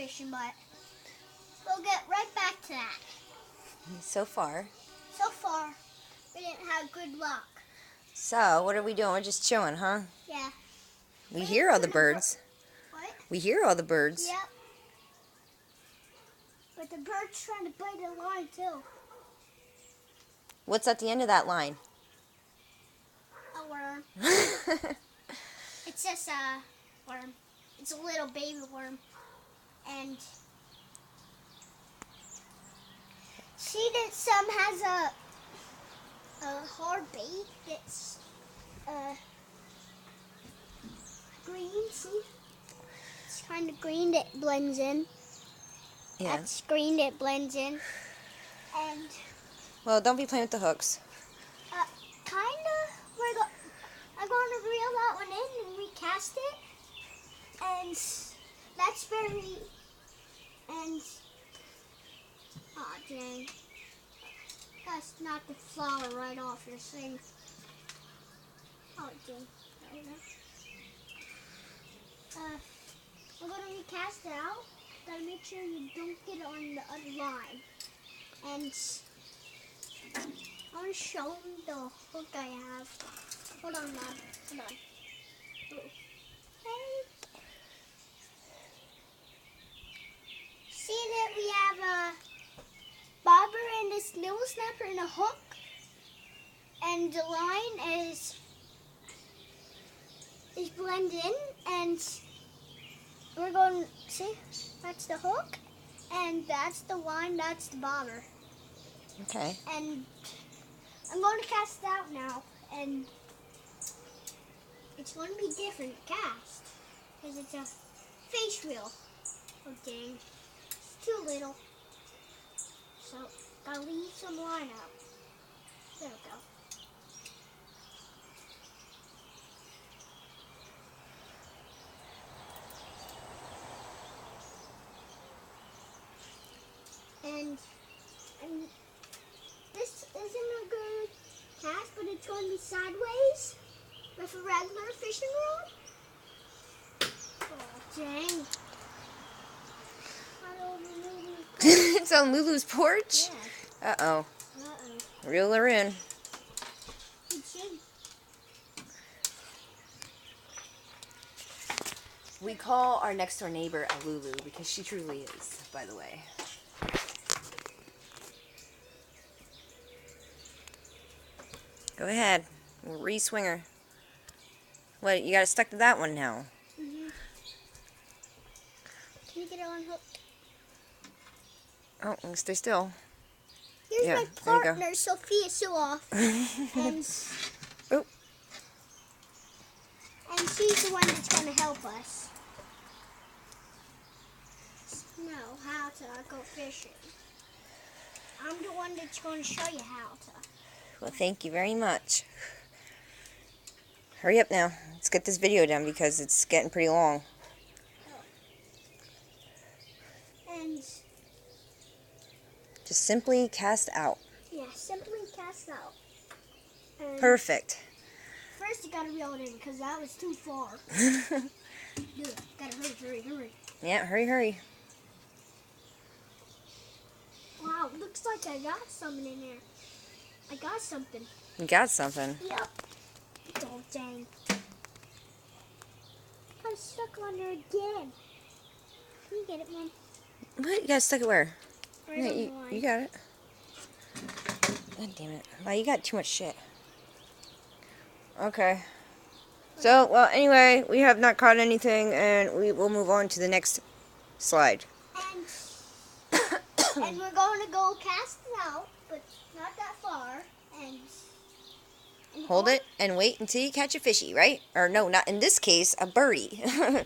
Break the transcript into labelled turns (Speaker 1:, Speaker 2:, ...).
Speaker 1: fishing, but we'll get right back to that.
Speaker 2: So far,
Speaker 1: We didn't have good luck.
Speaker 2: so what are we doing? We're just chilling, huh?
Speaker 1: Yeah.
Speaker 2: We hear all the birds.
Speaker 1: What?
Speaker 2: We hear all the birds.
Speaker 1: Yep. But the bird's trying to bite the line too.
Speaker 2: What's at the end of that line?
Speaker 1: A worm. It's just a worm. It's a little baby worm. And see that some has a hard bait that's green, see? It's kind of green that blends in.
Speaker 2: Yeah.
Speaker 1: That's green that blends in. And
Speaker 2: Well, don't be playing with the hooks.
Speaker 1: I'm going to reel that one in and recast it. And that's very, and, oh dang. That's knocked the flower right off your thing. Oh dang. We're going to recast it out. Gotta make sure you don't get it on the other line. And I want to show them the hook I have. Hold on, Mom. Hold on. Ooh. Hey. See that we have a bobber and this nibble snapper and a hook. And the line is blended in. And we're going, see, that's the hook. And that's the line, that's the bobber.
Speaker 2: Okay.
Speaker 1: And I'm going to cast it out now, and it's going to be different cast, because it's a face reel. Oh dang, it's too little. So, gotta leave some line out. There we go. And this isn't a good cast, but it's going to be sideways with a regular fishing rod. Oh, dang.
Speaker 2: It's on Lulu's porch?
Speaker 1: Yeah.
Speaker 2: Uh-oh.
Speaker 1: Uh-oh.
Speaker 2: Reel her in.
Speaker 1: Good shade.
Speaker 2: We call our next door neighbor a Lulu because she truly is, by the way. Go ahead. Re-swing her. What, you got it stuck to that one now?
Speaker 1: Mm-hmm. Can you get it on hook?
Speaker 2: Oh, stay still.
Speaker 1: Here's
Speaker 2: Yeah,
Speaker 1: my
Speaker 2: there you go.
Speaker 1: partner, Sophia Suoff. and
Speaker 2: Oh.
Speaker 1: And she's the one that's going to help us know how to go fishing. I'm the one that's going to show you how to.
Speaker 2: Well, thank you very much. Hurry up now. Let's get this video done because it's getting pretty long.
Speaker 1: And
Speaker 2: Just simply cast out.
Speaker 1: yeah, simply cast out. And
Speaker 2: Perfect.
Speaker 1: first you got to reel it in because that was too far. Do it. Got to hurry.
Speaker 2: Yeah, hurry.
Speaker 1: Wow, looks like I got something in there. I got something.
Speaker 2: You got something.
Speaker 1: Yep. Oh, dang. I'm stuck on there again. Can you get it, Mom?
Speaker 2: What? You got stuck it where?
Speaker 1: Right
Speaker 2: Yeah,
Speaker 1: on the line.
Speaker 2: you got it. God damn it. Wow, you got too much shit. Okay. So, well, anyway, we have not caught anything, and we will move on to the next slide.
Speaker 1: And we're going to go cast it out, but not that far. And
Speaker 2: Hold it and wait until you catch a fishy, right? Or no, not in this case, a birdie.
Speaker 1: Yeah,